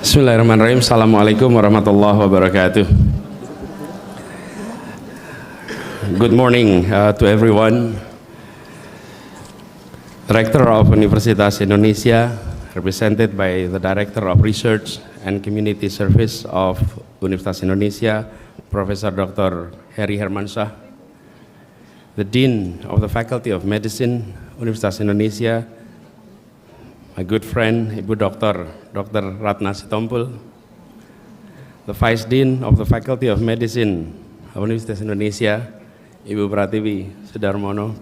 Bismillahirrahmanirrahim. Assalamualaikum warahmatullahi wabarakatuh. Good morning to everyone. Director of Universitas Indonesia, represented by the Director of Research and Community Service of Universitas Indonesia, Professor Dr. Heri Hermansyah, the Dean of the Faculty of Medicine, Universitas Indonesia, my good friend, Ibu Dr. Ratna Sitompul, the Vice Dean of the Faculty of Medicine of Universitas Indonesia, Ibu Pratiwi Sudarmono,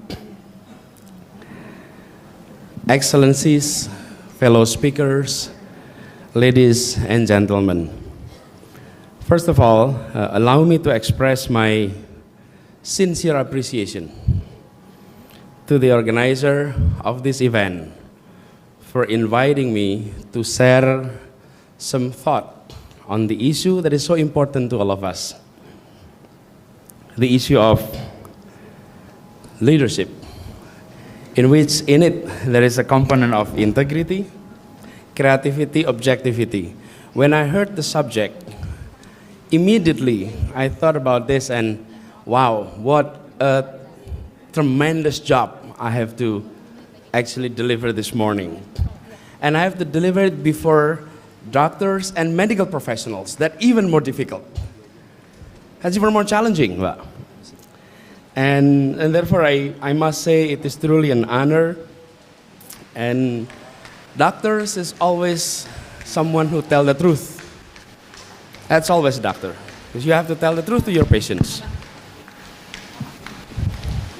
Excellencies, fellow speakers, ladies and gentlemen. First of all, allow me to express my sincere appreciation to the organizer of this event for inviting me to share some thought on the issue that is so important to all of us, the issue of leadership, in which in it there is a component of integrity, creativity, objectivity. When I heard the subject, immediately I thought about this and wow, what a tremendous job I have to actually deliver this morning. And I have to deliver it before doctors and medical professionals. That's even more difficult. That's even more challenging. And therefore I must say it is truly an honor. And doctors is always someone who tell the truth. That's always a doctor, because you have to tell the truth to your patients.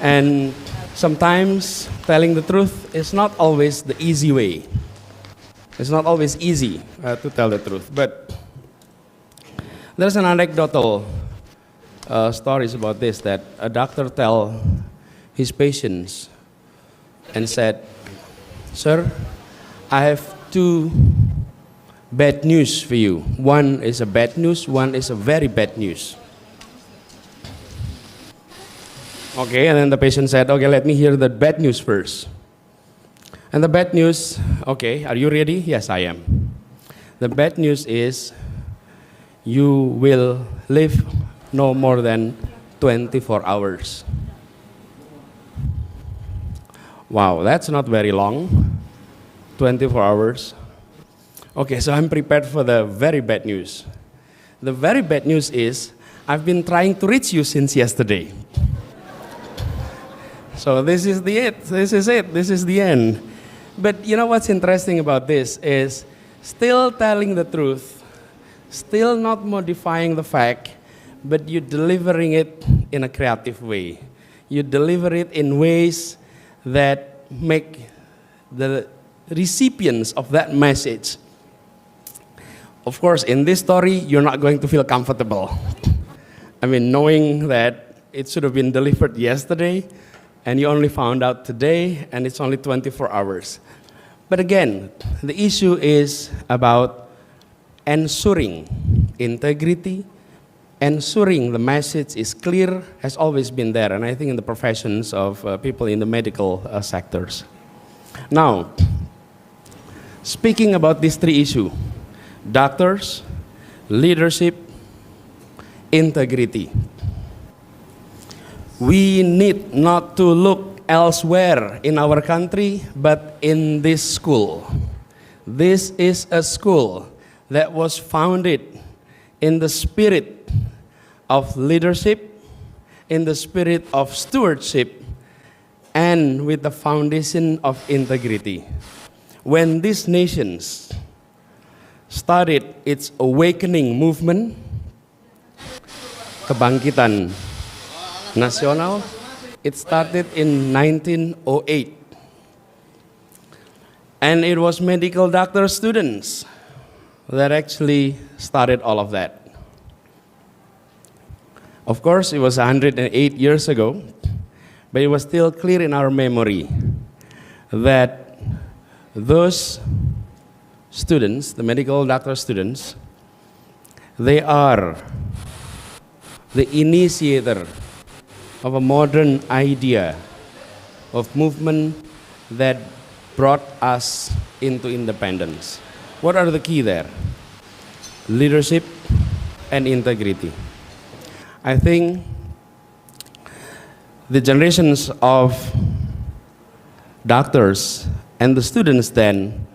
And sometimes telling the truth is not always the easy way. It's not always easy to tell the truth. But there's an anecdotal stories about this, that a doctor tell his patients and said, "Sir, I have two bad news for you. One is a bad news, one is a very bad news." Okay, and then the patient said, "Okay, let me hear the bad news first." And the bad news, okay, are you ready? Yes, I am. The bad news is you will live no more than 24 hours. Wow, that's not very long, 24 hours. Okay, so I'm prepared for the very bad news. The very bad news is I've been trying to reach you since yesterday. So this is it, this is the end. But you know what's interesting about this is still telling the truth, still not modifying the fact, but you delivering it in a creative way. You deliver it in ways that make the recipients of that message. Of course, in this story, you're not going to feel comfortable. I mean, knowing that it should have been delivered yesterday, and you only found out today, and it's only 24 hours. But again, the issue is about ensuring integrity, ensuring the message is clear, has always been there, and I think in the professions of people in the medical sectors. Now, speaking about these three issues, doctors, leadership, integrity, we need not to look elsewhere in our country, but in this school. This is a school that was founded in the spirit of leadership, in the spirit of stewardship, and with the foundation of integrity. When these nations started its awakening movement, kebangkitan nasional, it started in 1908. And it was medical doctor students that actually started all of that. Of course, it was 108 years ago, but it was still clear in our memory that those students, the medical doctor students, they are the initiator of a modern idea of movement that brought us into independence. What are the key there? leadership, and integrity. I think the generations of doctors and the students then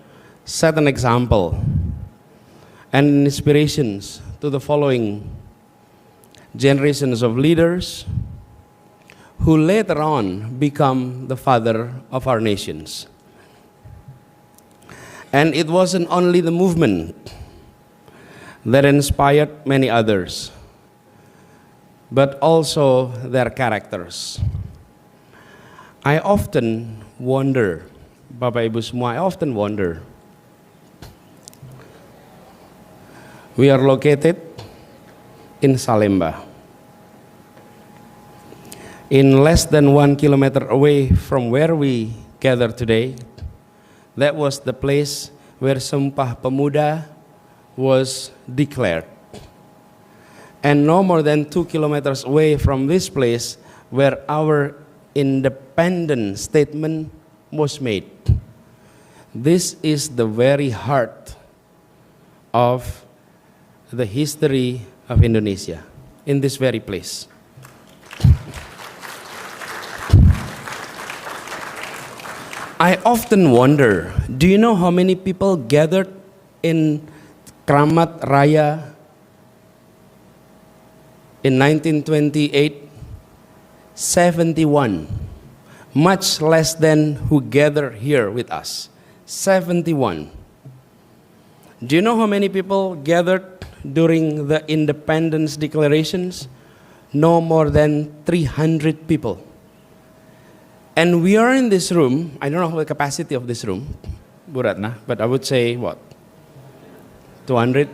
set an example and inspirations to the following generations of leaders who later on become the father of our nations. And it wasn't only the movement that inspired many others, but also their characters. I often wonder, Bapak Ibu semua, I often wonder, we are located in Salemba. In less than 1 kilometer away from where we gather today, that was the place where Sumpah Pemuda was declared. And no more than 2 kilometers away from this place where our independence statement was made. This is the very heart of the history of Indonesia, in this very place. I often wonder, do you know how many people gathered in Kramat Raya in 1928? 71. Much less than who gathered here with us. 71. Do you know how many people gathered during the independence declarations? No more than 300 people. And we are in this room, I don't know the capacity of this room, Bu Ratna, but I would say what? 200?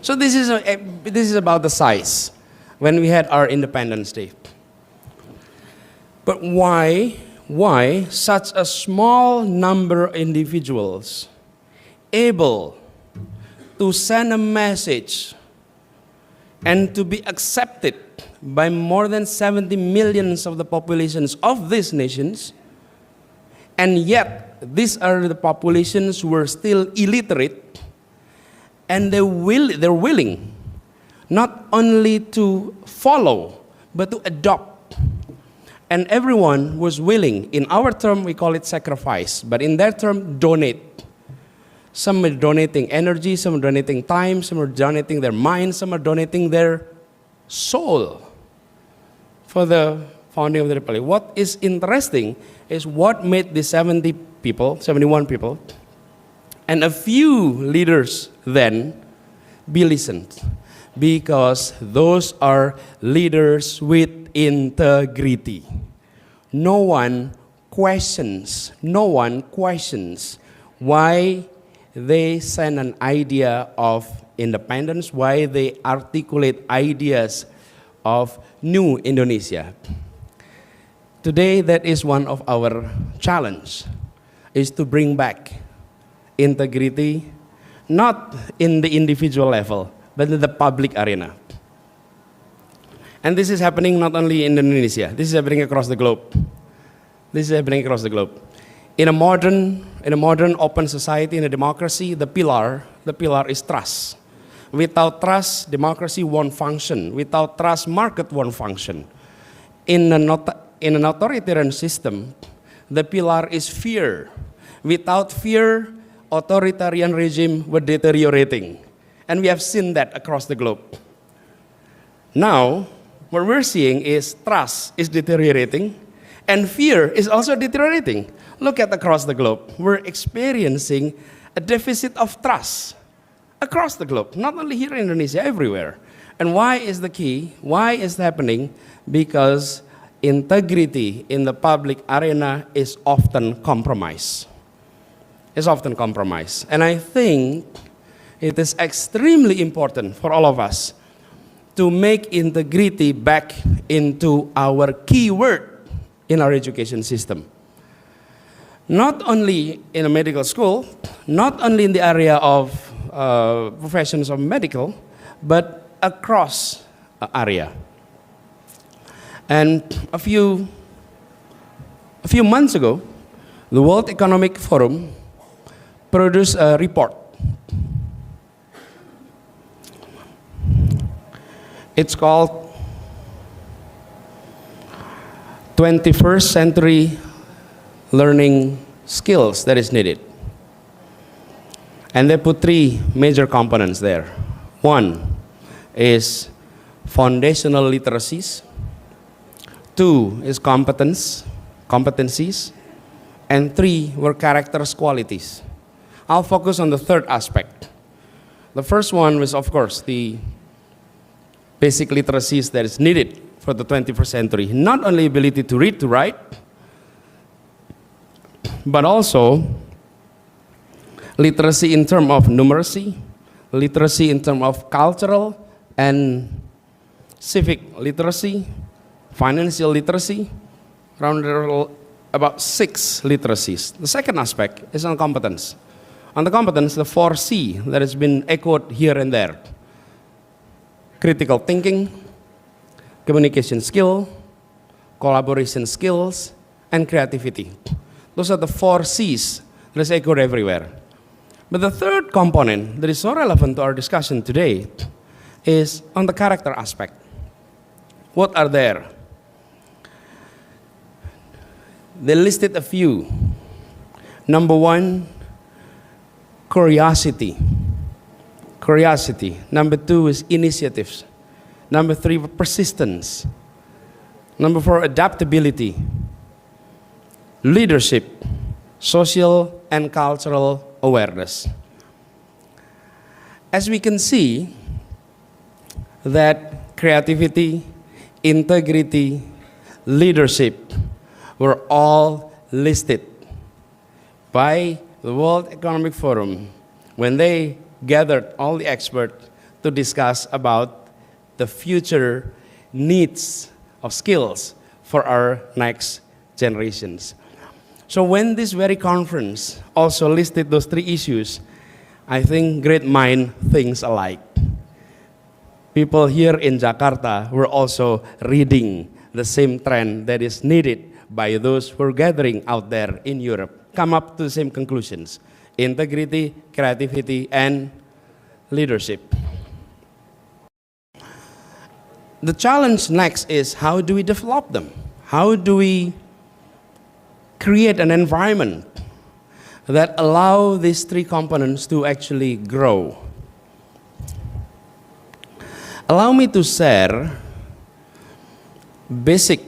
So this is about the size when we had our Independence Day. But why such a small number of individuals able to send a message and to be accepted by more than 70 millions of the populations of these nations, and yet these are the populations who are still illiterate, and they're willing not only to follow, but to adopt. And everyone was willing. In our term, we call it sacrifice, but in their term, donate. Some are donating energy, some are donating time, some are donating their mind, some are donating their soul for the founding of the Republic. What is interesting is what made the 71 people, and a few leaders then be listened. Because those are leaders with integrity. No one questions why they send an idea of independence, why they articulate ideas of new Indonesia. Today, that is one of our challenge, is to bring back integrity, not in the individual level, but in the public arena. And this is happening not only in Indonesia, this is happening across the globe. In a modern open society, in a democracy, the pillar is trust. Without trust, democracy won't function. Without trust, market won't function. In an authoritarian system, the pillar is fear. Without fear, authoritarian regime were deteriorating. And we have seen that across the globe. Now, what we're seeing is trust is deteriorating, and fear is also deteriorating. Look at across the globe. We're experiencing a deficit of trust across the globe, not only here in Indonesia, everywhere. And why is the key? Why is it happening? Because integrity in the public arena is often compromised. And I think it is extremely important for all of us to make integrity back into our key word in our education system. Not only in a medical school, not only in the area of professions of medical, but across area. And a few months ago, the World Economic Forum produced a report. It's called 21st century learning skills that is needed. And they put three major components there. One is foundational literacies. Two is competencies. And three were characters qualities. I'll focus on the third aspect. The first one was, of course, the basic literacies that is needed for the 21st century. Not only ability to read, to write, but also literacy in terms of numeracy, literacy in terms of cultural and civic literacy, financial literacy, around about 6 literacies. The second aspect is on competence. On the competence, the 4C that has been echoed here and there. Critical thinking, communication skill, collaboration skills, and creativity. Those are the 4 C's that is echoed everywhere. But the third component that is so relevant to our discussion today is on the character aspect. What are there? They listed a few. Number 1, curiosity. Curiosity. Number 2 is initiatives. Number 3, persistence. Number 4, adaptability. Leadership. Social and cultural awareness. As we can see, that creativity, integrity, leadership were all listed by the World Economic Forum when they gathered all the experts to discuss about the future needs of skills for our next generations. So when this very conference also listed those 3 issues, I think great mind thinks alike. People here in Jakarta were also reading the same trend that is needed by those who are gathering out there in Europe, come up to the same conclusions: integrity, creativity, and leadership. The challenge next is, how do we develop them? How do we create an environment that allow these 3 components to actually grow? Allow me to share basic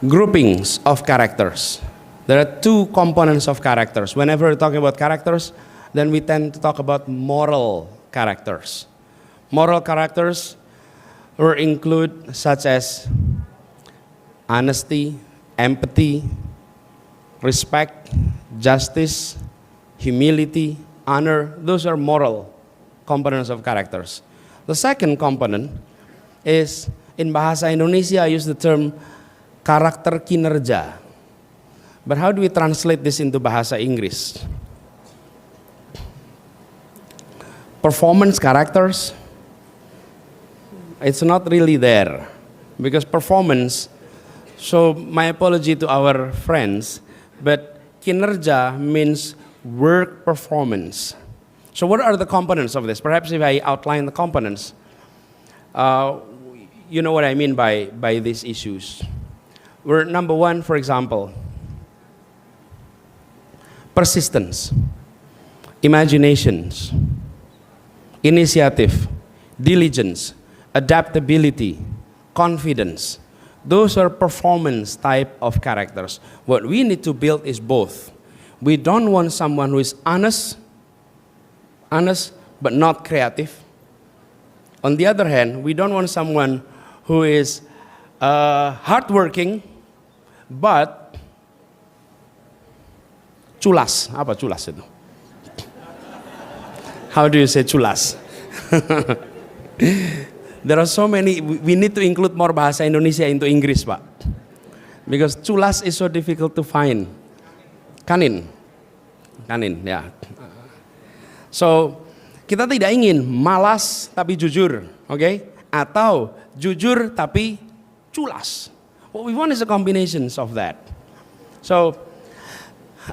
groupings of characters. There are 2 components of characters. Whenever we're talking about characters, then we tend to talk about moral characters. Moral characters will include such as honesty, empathy, respect, justice, humility, honor. Those are moral components of characters. The second component is, in Bahasa Indonesia, I use the term karakter kinerja. But how do we translate this into Bahasa Inggris? Performance characters, it's not really there. Because performance, so my apology to our friends, but kinerja means work performance. So what are the components of this? Perhaps if I outline the components, you know what I mean by these issues. We're number 1, for example, persistence, imaginations, initiative, diligence, adaptability, confidence. Those are performance type of characters. What we need to build is both. We don't want someone who is honest but not creative. On the other hand, we don't want someone who is hardworking but culas. Apa culas itu? How do you say culas? There are so many, we need to include more bahasa Indonesia into Inggris, Pak. Because culas is so difficult to find. Kanin, ya. So, kita tidak ingin malas tapi jujur, okay? Atau jujur tapi culas. What we want is a combination of that. So,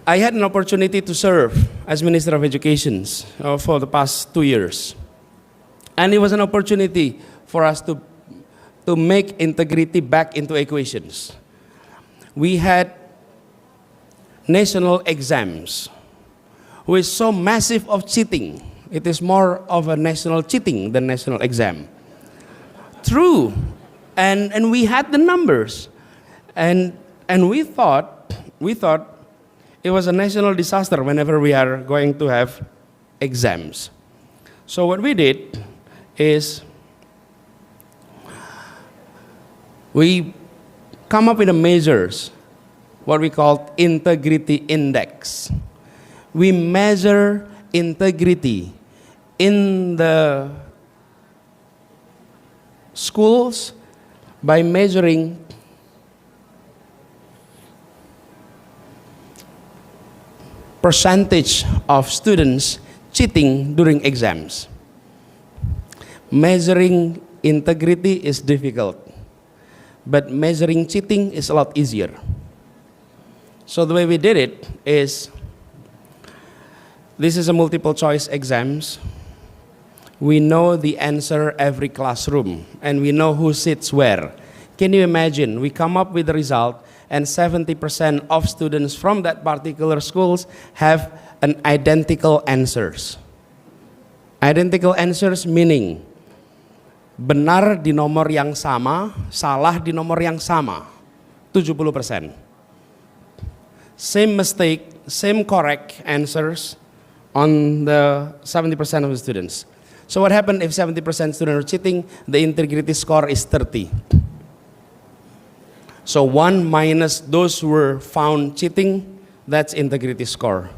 I had an opportunity to serve as Minister of Education for the past 2 years. And it was an opportunity for us to make integrity back into equations. We had national exams, which is so massive of cheating. It is more of a national cheating than national exam. True, and we had the numbers, and we thought it was a national disaster whenever we are going to have exams. So what we did is we come up with the measures, what we call integrity index. We measure integrity in the schools by measuring percentage of students cheating during exams. Measuring integrity is difficult, but measuring cheating is a lot easier. So the way we did it is, this is a multiple choice exams. We know the answer every classroom, and we know who sits where. Can you imagine? We come up with the result, and 70% of students from that particular schools have an identical answers. Identical answers meaning benar di nomor yang sama, salah di nomor yang sama, 70%. Same mistake, same correct answers on the 70% of the students. So what happened if 70% students are cheating? The integrity score is 30. So 1 minus those who were found cheating, that's integrity score.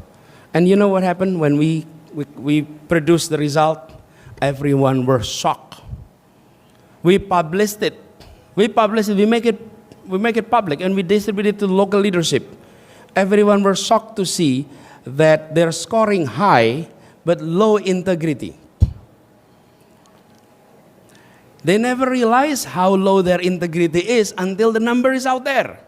And you know what happened when we produced the result? Everyone were shocked. We published it. We make it public, and we distribute it to local leadership. Everyone were shocked to see that they're scoring high but low integrity. They never realize how low their integrity is until the number is out there.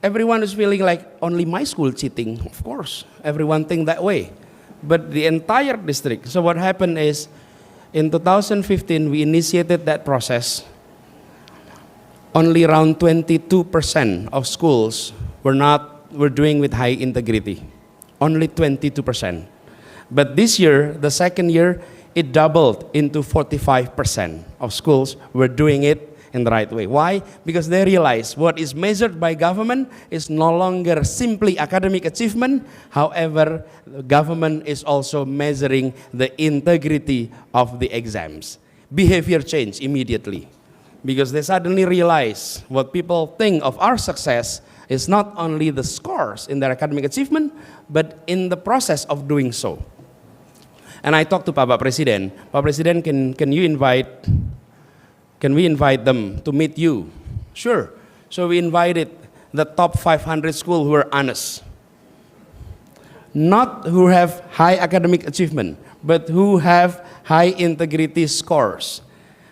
Everyone is feeling like only my school cheating. Of course, everyone think that way. But the entire district. So what happened is, in 2015, we initiated that process. Only around 22% of schools were doing with high integrity. Only 22%. But this year, the second year, it doubled into 45% of schools were doing it in the right way. Why? Because they realize what is measured by government is no longer simply academic achievement. However, the government is also measuring the integrity of the exams. Behavior change immediately. Because they suddenly realize what people think of our success is not only the scores in their academic achievement, but in the process of doing so. And I talked to Pak Presiden. Pak Presiden, can we invite them to meet you? Sure. So we invited the top 500 schools who were honest. Not who have high academic achievement, but who have high integrity scores.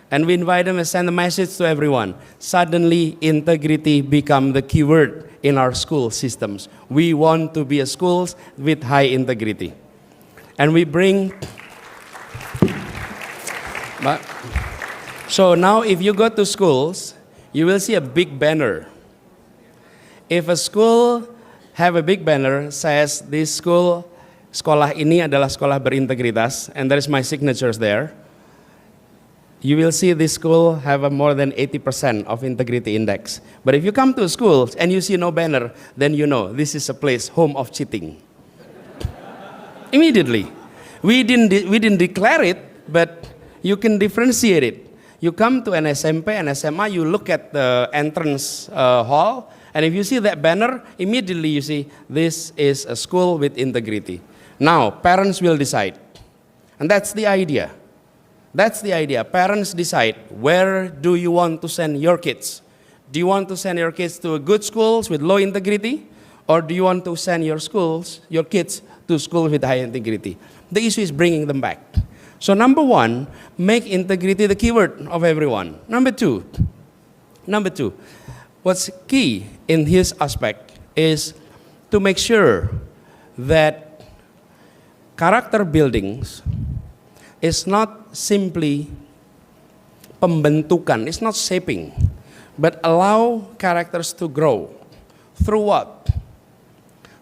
And we invite them and send a message to everyone. Suddenly, integrity become the keyword in our school systems. We want to be a schools with high integrity. And we bring, so now if you go to schools, you will see a big banner. If a school have a big banner says this school, sekolah ini adalah sekolah berintegritas, and there is my signatures there, you will see this school have a more than 80% of integrity index. But if you come to schools and you see no banner, then you know this is a place, home of cheating. Immediately. We didn't declare it, but you can differentiate it. You come to an SMP and SMA, you look at the entrance hall, and if you see that banner, immediately you see this is a school with integrity. Now, parents will decide. And that's the idea. That's the idea. Parents decide, where do you want to send your kids? Do you want to send your kids to good schools with low integrity? Or do you want to send your kids to schools with high integrity? The issue is bringing them back. So number one, make integrity the keyword of everyone. Number two, what's key in his aspect is to make sure that Character buildings is not simply pembentukan, it's not shaping, but allow characters to grow. Through what?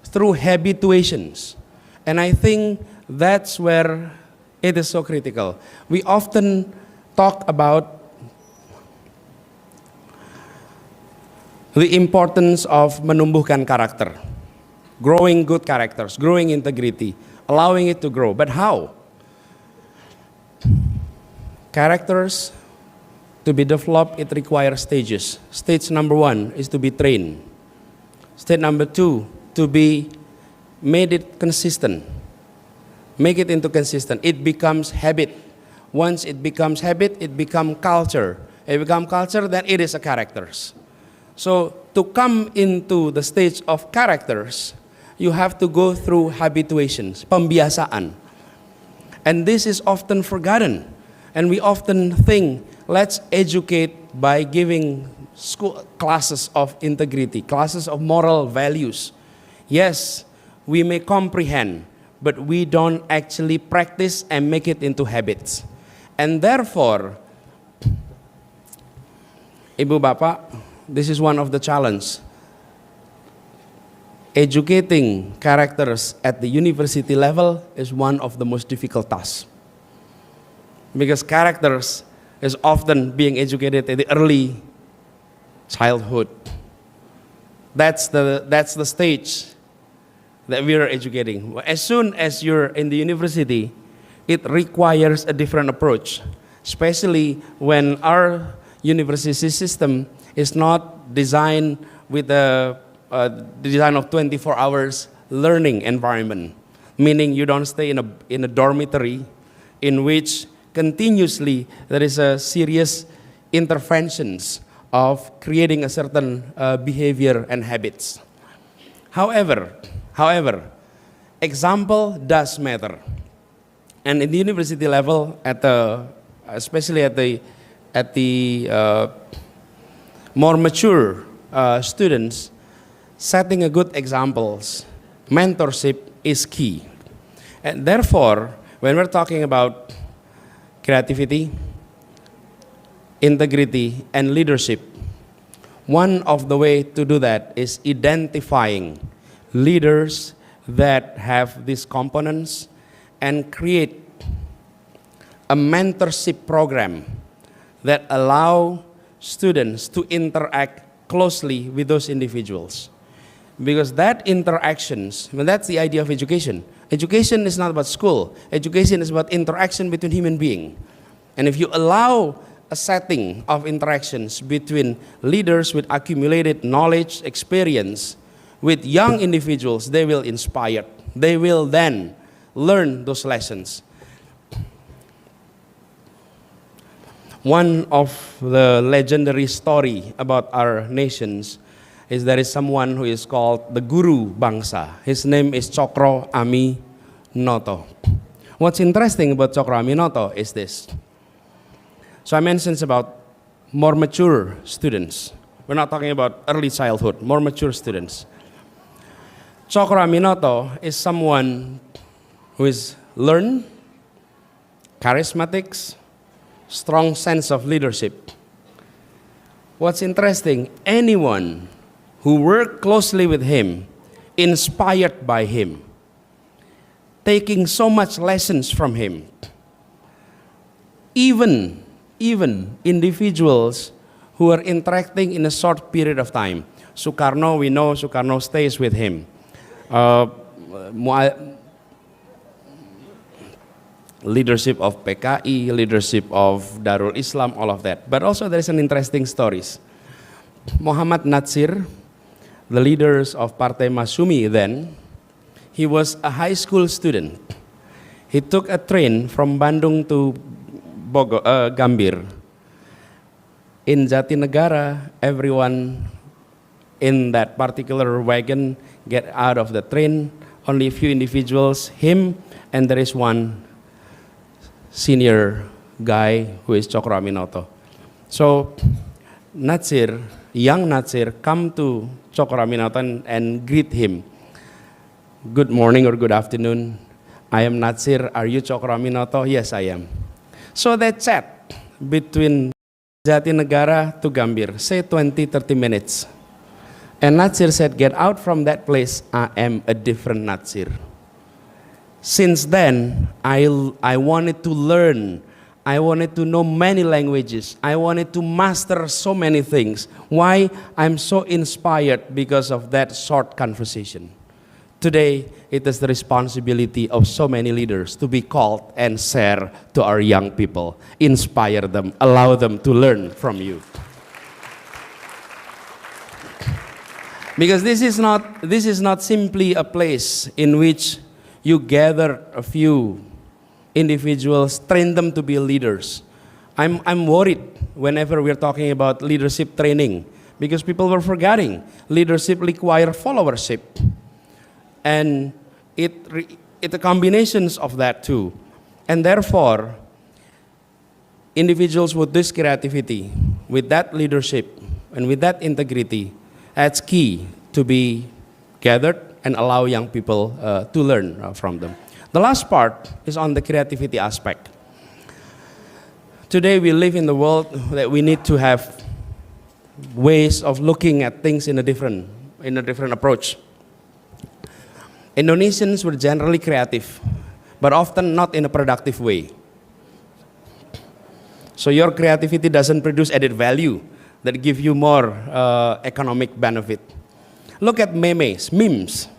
Through habituations. And I think that's where it is so critical. We often talk about the importance of menumbuhkan karakter, growing good characters, growing integrity, allowing it to grow. But how? Characters to be developed, it requires stages. Stage number 1 is to be trained. Stage number 2, to be made it consistent. Make it into consistent. It becomes habit. Once it becomes habit, it becomes culture. It becomes culture, then it is a characters. So to come into the stage of characters, you have to go through habituations, pembiasaan. And this is often forgotten. And we often think, let's educate by giving school classes of integrity, classes of moral values. Yes, we may comprehend, but we don't actually practice and make it into habits. And therefore, Ibu Bapak, this is one of the challenges. Educating characters at the university level is one of the most difficult tasks. Because characters is often being educated at the early childhood. That's the stage that we are educating. As soon as you're in the university, it requires a different approach, especially when our university system is not designed with a design of 24 hours learning environment, meaning you don't stay in a dormitory in which continuously there is a serious interventions of creating a certain behavior and habits. However, example does matter. And in the university level, especially at the more mature students, setting a good examples, mentorship is key. And therefore, when we're talking about creativity, integrity, and leadership, one of the way to do that is identifying leaders that have these components and create a mentorship program that allow students to interact closely with those individuals. Because that interactions, that's the idea of education. Education is not about school. Education is about interaction between human beings. And if you allow a setting of interactions between leaders with accumulated knowledge, experience, with young individuals, they will inspire. They will then learn those lessons. One of the legendary story about our nations is there is someone who is called the Guru Bangsa. His name is Cokro Aminoto. What's interesting about Cokro Aminoto is this. So I mentioned about more mature students. We're not talking about early childhood, more mature students. Cokro Aminoto is someone who is learned, charismatic, strong sense of leadership. What's interesting, anyone who worked closely with him, inspired by him, taking so much lessons from him, even individuals who are interacting in a short period of time. Sukarno, we know Sukarno stays with him. Leadership of PKI, leadership of Darul Islam, all of that. But also there is an interesting stories. Muhammad Natsir, the leaders of Partai Masyumi then, he was a high school student. He took a train from Bandung to Gambir. In Jatinegara, everyone in that particular wagon get out of the train. Only a few individuals, him, and there is one senior guy who is Cokro Aminoto. So Natsir, young Natsir, come to Cokro Aminoto and greet him. Good morning or good afternoon. I am Natsir. Are you Cokroaminoto? Yes, I am. So they chat between Jatinegara to Gambir, say 20, 30 minutes. And Natsir said, get out from that place, I am a different Natsir. Since then, I wanted to learn. I wanted to know many languages. I wanted to master so many things. Why? I'm so inspired because of that short conversation. Today, it is the responsibility of so many leaders to be called and share to our young people. Inspire them, allow them to learn from you. Because this is not simply a place in which you gather a few individuals, train them to be leaders. I'm worried whenever we're talking about leadership training because people were forgetting leadership requires followership. And it's a combinations of that too. And therefore, individuals with this creativity, with that leadership, and with that integrity, that's key to be gathered and allow young people to learn from them. The last part is on the creativity aspect. Today we live in the world that we need to have ways of looking at things in a different approach. Indonesians were generally creative, but often not in a productive way. So your creativity doesn't produce added value that give you more economic benefit. Look at memes.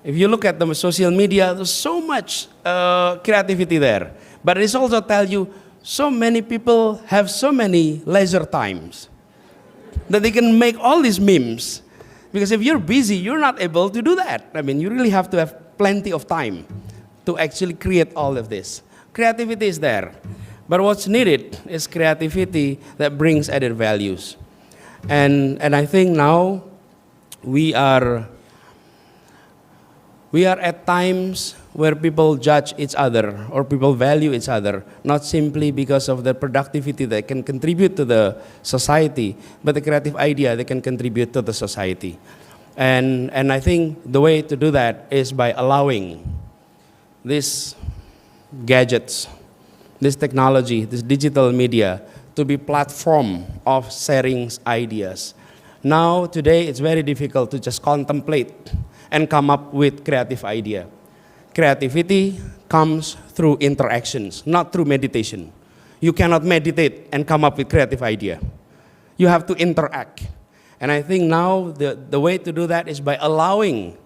If you look at the social media, there's so much creativity there. But it also tells you so many people have so many leisure times that they can make all these memes. Because if you're busy, you're not able to do that. I mean, you really have to have plenty of time to actually create all of this. Creativity is there. But what's needed is creativity that brings added values. And I think now we are at times where people judge each other or people value each other, not simply because of the productivity that can contribute to the society, but the creative idea that can contribute to the society. And I think the way to do that is by allowing these gadgets, this technology, this digital media to be platform of sharing ideas. Now, today, it's very difficult to just contemplate and come up with creative idea. Creativity comes through interactions, not through meditation. You cannot meditate and come up with creative idea. You have to interact. And I think now the way to do that is by allowing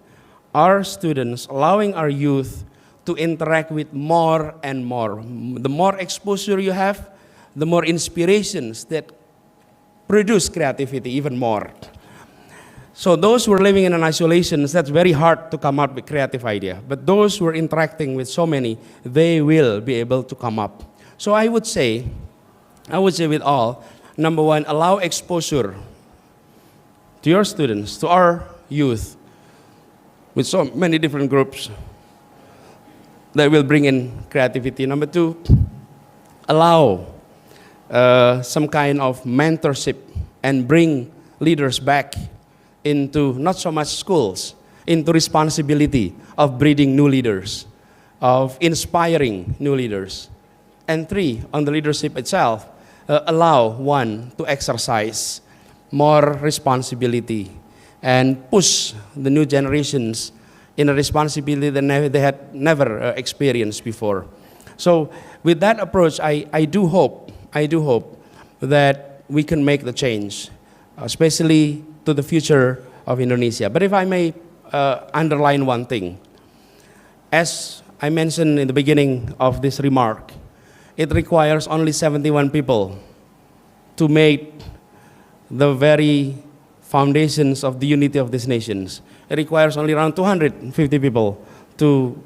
our students, allowing our youth to interact with more and more. The more exposure you have, the more inspirations that produce creativity even more. So those who are living in an isolation, that's very hard to come up with creative idea. But those who are interacting with so many, they will be able to come up. So I would say with all, number one, allow exposure to your students, to our youth, with so many different groups that will bring in creativity. Number two, allow some kind of mentorship and bring leaders back into not so much schools, into responsibility of breeding new leaders, of inspiring new leaders. And three, on the leadership itself, allow one to exercise more responsibility and push the new generations in a responsibility that they had never experienced before. So with that approach, I do hope that we can make the change, especially to the future of Indonesia. But if I may underline one thing, as I mentioned in the beginning of this remark, it requires only 71 people to make the very foundations of the unity of these nations. It requires only around 250 people to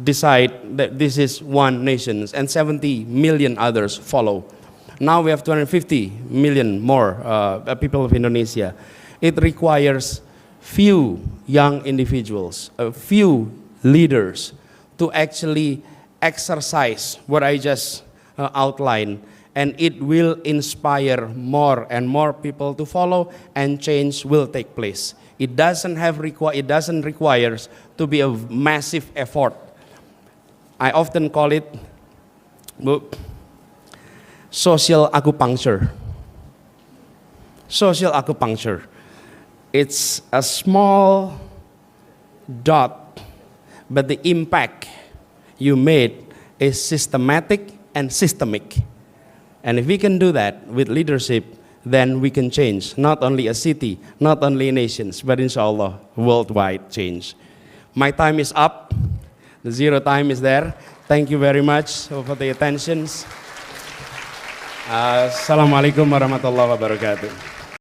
decide that this is one nation, and 70 million others follow. Now we have 250 million more people of Indonesia. It requires few young individuals, a few leaders to actually exercise what I just outlined, and it will inspire more and more people to follow, and change will take place. It doesn't require to be a massive effort, I often call it social acupuncture. Social acupuncture. It's a small dot, but the impact you made is systematic and systemic. And if we can do that with leadership, then we can change not only a city, not only nations, but inshallah, worldwide change. My time is up. The zero time is there. Thank you very much for the attentions. Assalamualaikum warahmatullahi wabarakatuh.